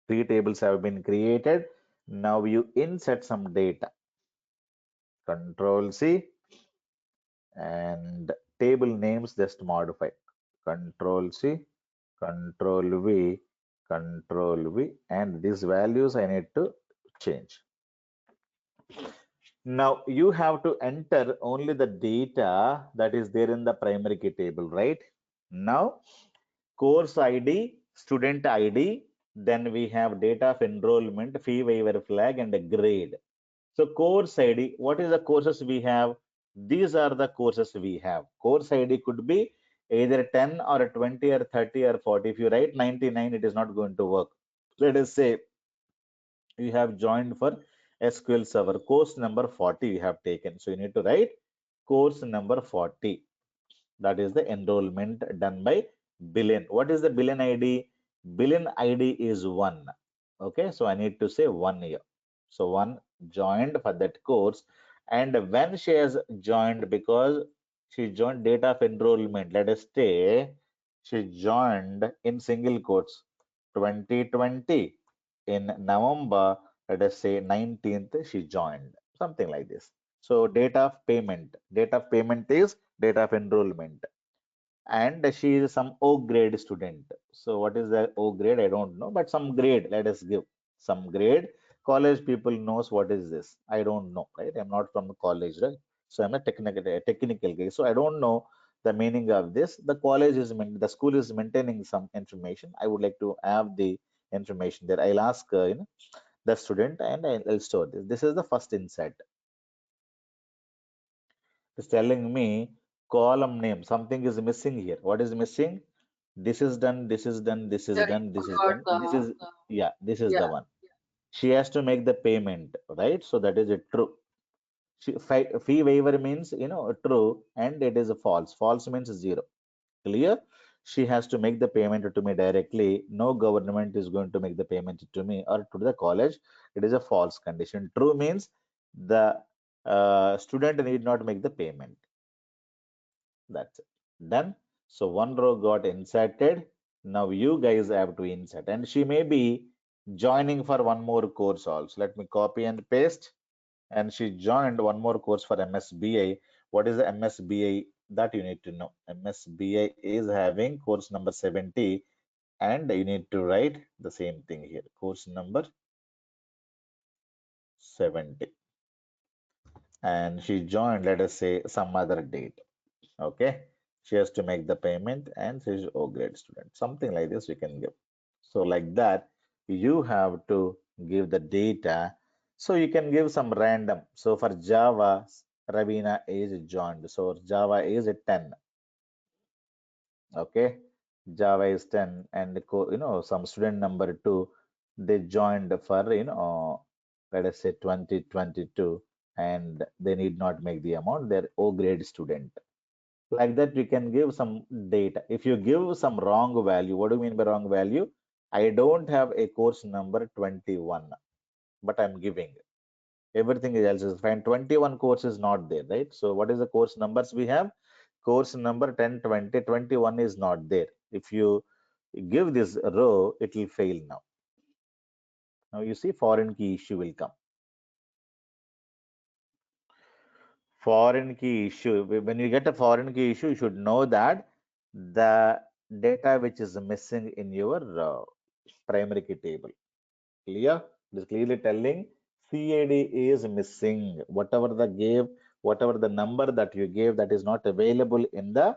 S2: Three tables have been created. Now you insert some data. Control C, and table names just modify. Control C, Control V, Control V, and these values I need to change. Now you have to enter only the data that is there in the primary key table, right? Now course ID, student ID, then we have date of enrollment, fee waiver flag, and a grade. So course ID, what is the courses we have? These are the courses we have. Course ID could be either 10 or 20 or 30 or 40. If you write 99, it is not going to work. Let us say you have joined for SQL Server. Course number 40 you have taken. So you need to write course number 40. That is the enrollment done by billion. What is the billion ID? Billion ID is 1. Okay, so I need to say 1 here. So 1 joined for that course. And when she has joined, because she joined date of enrollment, let us say she joined in single quotes 2020 in November, let us say 19th she joined, something like this. So date of payment is date of enrollment, and she is some O grade student. So what is the O grade? I don't know, but some grade. Let us give some grade. College people knows what is this. I don't know, right? I'm not from the college, right? So I'm a technical guy. So I don't know the meaning of this. The school is maintaining some information. I would like to have the information there. I'll ask the student, and I'll store this. This is the first insight. It's telling me column name. Something is missing here. What is missing? This is done, this is done, this is
S3: Yeah,
S2: done,
S3: you
S2: this is
S3: forgot
S2: done. This
S3: the
S2: is, yeah, this is the
S3: yeah.
S2: one. She has to make the payment, right? So that is a true. Fee waiver means, true, and it is a false. False means zero. Clear? She has to make the payment to me directly. No government is going to make the payment to me or to the college. It is a false condition. True means the student need not make the payment. That's it. Done. So one row got inserted. Now you guys have to insert. And she may be joining for one more course also. Let me copy and paste. And she joined one more course for MSBI. What is the MSBI? That you need to know. MSBI is having course number 70, and you need to write the same thing here. Course number 70. And she joined, let us say, some other date. Okay, she has to make the payment, and she's O grade student, something like this you can give. So like that you have to give the data. So you can give some random. So for Java, Ravina is joined, so Java is a 10. Okay, Java is 10, and some student number 2, they joined for let us say 2022, and they need not make the amount, they're O grade student. Like that you can give some data. If you give some wrong value, what do you mean by wrong value? I don't have a course number 21, but I'm giving everything else is fine. 21 course is not there, right? So what is the course numbers we have? Course number 10, 20, 21 is not there. If you give this row, it will fail. Now you see foreign key issue will come. Foreign key issue. When you get a foreign key issue, you should know that the data which is missing in your primary key table. Clear? It is clearly telling CAD is missing. Whatever the number that you gave, that is not available in the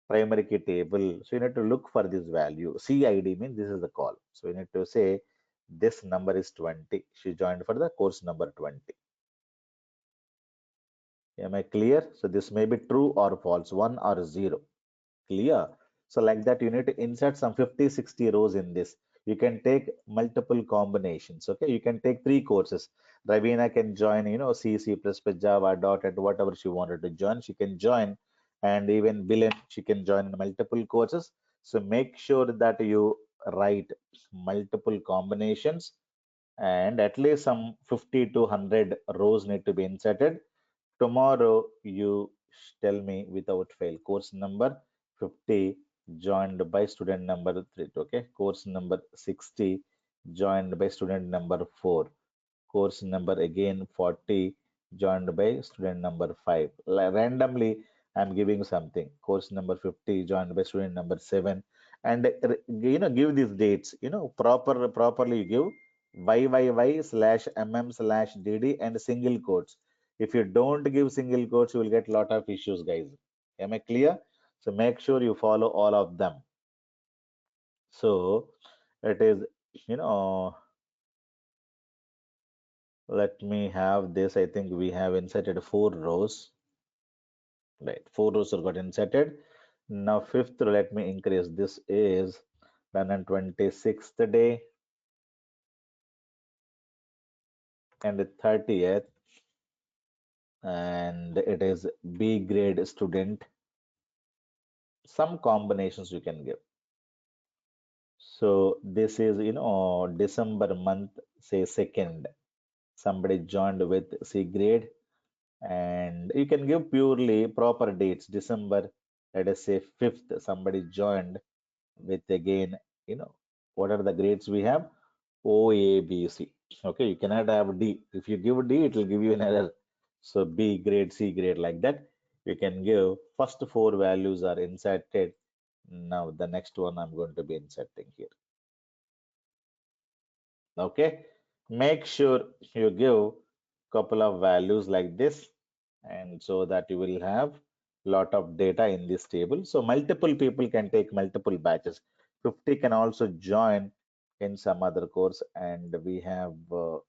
S2: primary key table. So you need to look for this value. CID means this is the call. So you need to say this number is 20. She joined for the course number 20. Am I clear? So this may be true or false, 1 or 0. Clear? So like that, you need to insert some 50, 60 rows in this. You can take multiple combinations. Okay, you can take 3 courses. Ravina can join, C, C++, Java, .NET, whatever she wanted to join, she can join. And even Bilen, she can join in multiple courses. So make sure that you write multiple combinations, and at least some 50 to 100 rows need to be inserted. Tomorrow you tell me without fail. Course number 50 joined by student number 3. Okay. Course number 60 joined by student number 4. Course number again 40 joined by student number 5. Randomly, I'm giving something. Course number 50 joined by student number 7. and give these dates, properly you give YYY/MM/DD and single quotes. If you don't give single quotes, you will get lot of issues, guys. Am I clear? So make sure you follow all of them. So it is, you know, let me have this. I think we have inserted 4 rows. Right, 4 rows are got inserted. Now fifth row, let me increase. This is done on 26th day and the 30th, and it is B grade student. Some combinations you can give. So this is, December month, say 2nd. Somebody joined with C grade, and you can give purely proper dates. December, let us say 5th, somebody joined with again, what are the grades we have? O, A, B, C. Okay, you cannot have D. If you give D, it will give you an error. So B grade, C grade, like that. You can give first 4 values are inserted. Now the next one I'm going to be inserting here. Okay, make sure you give couple of values like this, and so that you will have lot of data in this table. So multiple people can take multiple batches. 50 can also join in some other course, and we have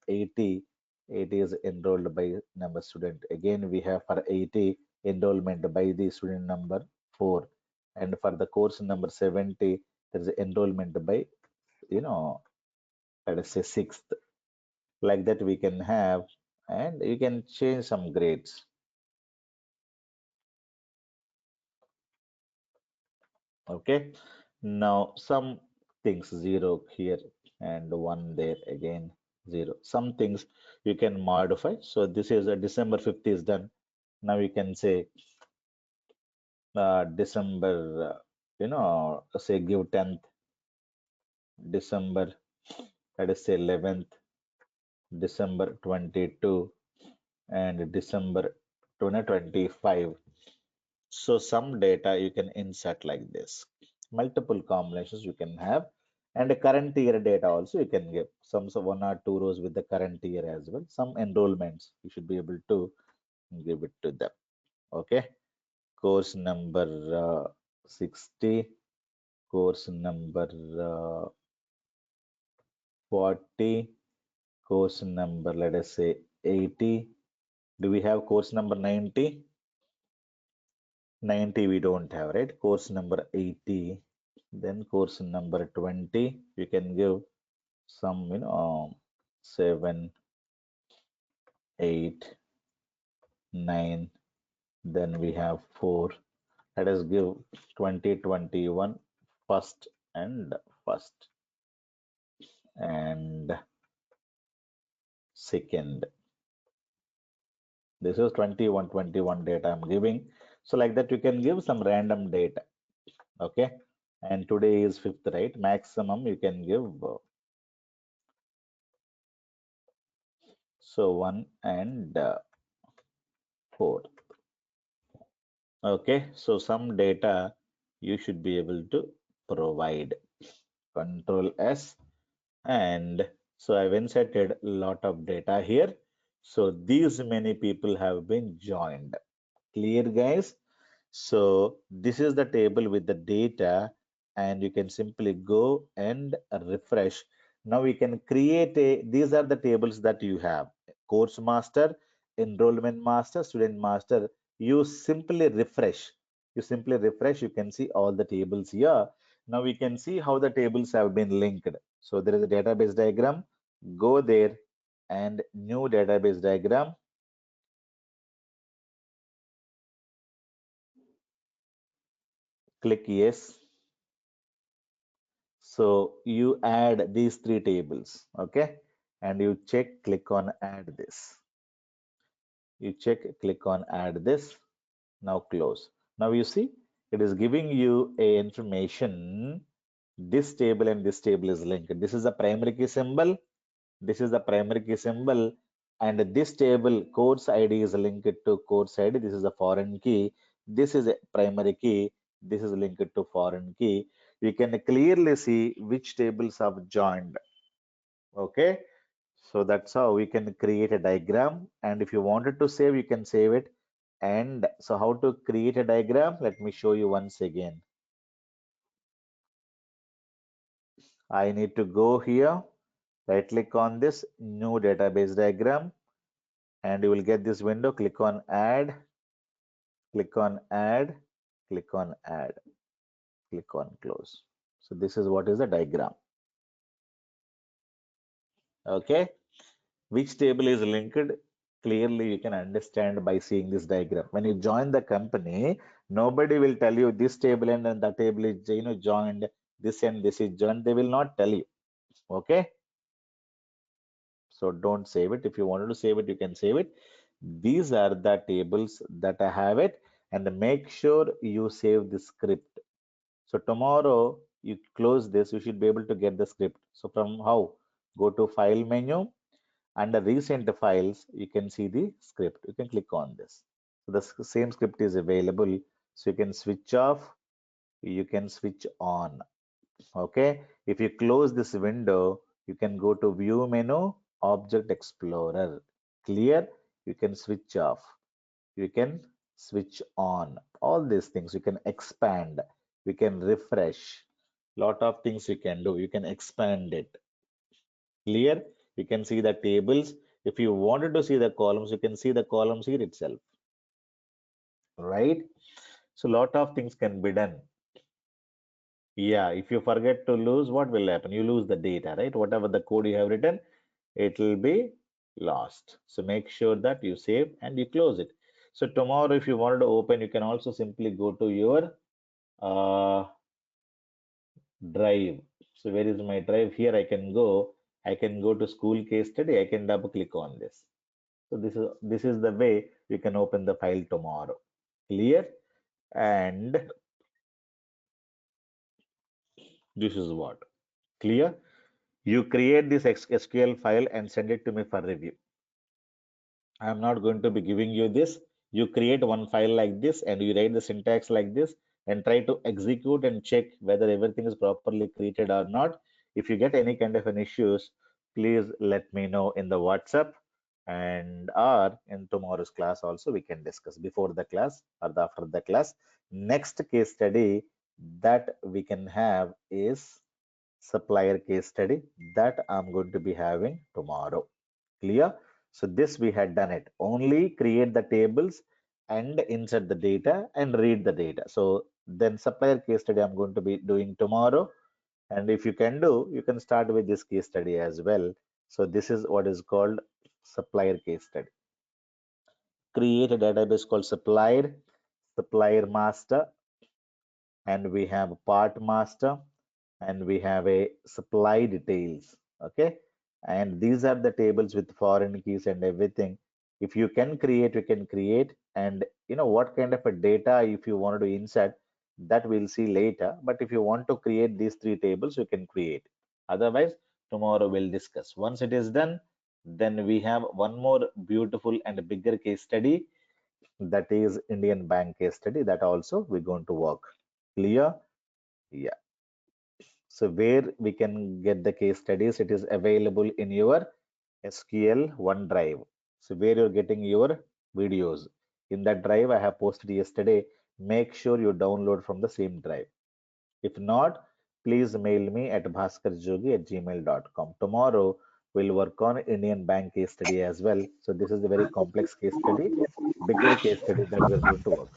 S2: 80. 80 is enrolled by number student. Again, we have for 80 enrollment by the student number 4, and for the course number 70, there is enrollment by, you know, let us say 6th. Like that we can have, and you can change some grades. Okay, now some things 0 here and 1 there, again 0. Some things you can modify. So this is a December 5th is done. Now you can say December, say give 10th, December, let us say 11th, December 22, and December 2025. So some data you can insert like this. Multiple combinations you can have, and a current year data also you can give. Some, so 1 or 2 rows with the current year as well. Some enrollments you should be able to give it to them. Okay. Course number 60, course number 40, course number, let us say 80. Do we have course number 90? 90 we don't have, right? Course number 80. Then course number 20, you can give some, 7, 8, 9. Then we have 4. Let us give 2021 first and first and second. This is 21 data I'm giving. So like that you can give some random data. Okay. And today is 5th, right? Maximum you can give. So 1 and 4. Okay, so some data you should be able to provide. Control S, and so I've inserted a lot of data here. So these many people have been joined. Clear, guys? So this is the table with the data, and you can simply go and refresh. Now we can create these are the tables that you have: course master, enrollment master, student master. You simply refresh. You can see all the tables here. Now we can see how the tables have been linked. So there is a database diagram. Go there and new database diagram. Click yes. So you add these 3 tables, okay? And you check, click on add this. You check, click on add this. Now close. Now you see, it is giving you a information. This table and this table is linked. This is the primary key symbol. This is the primary key symbol. And this table, course ID is linked to course ID. This is a foreign key. This is a primary key. This is linked to foreign key. you can clearly see which tables have joined. Okay, so that's how we can create a diagram. And if you wanted to save, you can save it. And so how to create a diagram? Let me show you once again. I need to go here, right click on this new database diagram, and you will get this window. Click on add, click on add, click on add, click on close. So this is what is the diagram. Okay, which table is linked? Clearly you can understand by seeing this diagram. When you join the company, nobody will tell you this table and that table is joined, this and this is joined. They will not tell you. Okay, so don't save it. If you wanted to save it, you can save it. These are the tables that I have it, and make sure you save the script. So tomorrow you close this, you should be able to get the script. So from how? Go to file menu. Under recent files, you can see the script. You can click on this. So the same script is available. So you can switch off, you can switch on. Okay. If you close this window, you can go to view menu, object explorer. Clear? You can switch off. You can switch on. All these things you can expand. We can refresh. Lot of things you can do. You can expand it. Clear? You can see the tables. If you wanted to see the columns, you can see the columns here itself. Right? So lot of things can be done. Yeah, if you forget to lose, what will happen? You lose the data, right? Whatever the code you have written, it will be lost. So make sure that you save and you close it. So tomorrow, if you wanted to open, you can also simply go to your uh, drive. So where is my drive? Here I can go. I can go to school case study. I can double click on this. So this is the way you can open the file tomorrow. Clear? And this is what. Clear? You create this SQL file and send it to me for review. I am not going to be giving you this. You create one file like this and you write the syntax like this and try to execute and check whether everything is properly created or not. If you get any kind of an issues, please let me know in the WhatsApp, and or in tomorrow's class also we can discuss before the class or after the class. Next case study that we can have is supplier case study that I'm going to be having tomorrow. Clear? So this we had done it. Only create the tables and insert the data and read the data. So then supplier case study I'm going to be doing tomorrow. And if you can do, you can start with this case study as well. So this is what is called supplier case study. Create a database called supplier, supplier master, and we have part master, and we have a supply details. Okay, and these are the tables with foreign keys and everything. If you can create, you can create. And what kind of a data if you wanted to insert, that we'll see later. But if you want to create these three tables, you can create. Otherwise, tomorrow we'll discuss. Once it is done, then we have one more beautiful and bigger case study, that is Indian bank case study, that also we're going to work. Clear? Yeah. So where we can get the case studies, it is available in your SQL OneDrive. So where you're getting your videos. In that drive I have posted yesterday. Make sure you download from the same drive. If not, please mail me at bhaskarjogi@gmail.com. Tomorrow we'll work on Indian bank case study as well. So this is a very complex case study, bigger case study that we're going to work.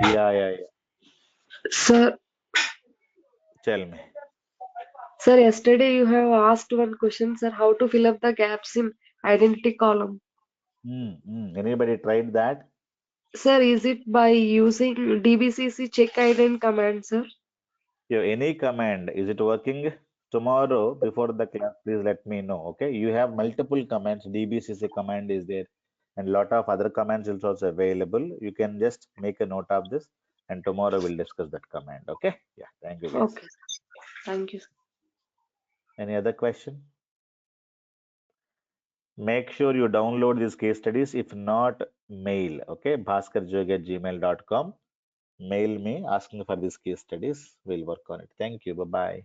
S2: Yeah, yeah, yeah.
S4: Sir,
S2: Tell me.
S4: sir, yesterday you have asked one question, sir, how to fill up the gaps in identity column.
S2: Anybody tried that?
S4: Sir, is it by using dbcc check ident command, sir?
S2: Yeah, any command, is it working? Tomorrow before the class, please let me know. Okay, you have multiple commands. DBCC command is there, and lot of other commands is also available. You can just make a note of this, and tomorrow we'll discuss that command. Okay, yeah, thank you guys.
S4: Okay, thank you.
S2: Any other question? Make sure you download these case studies. If not, mail, okay? bhaskarjog@gmail.com. Mail me asking for these case studies. We'll work on it. Thank you. Bye-bye.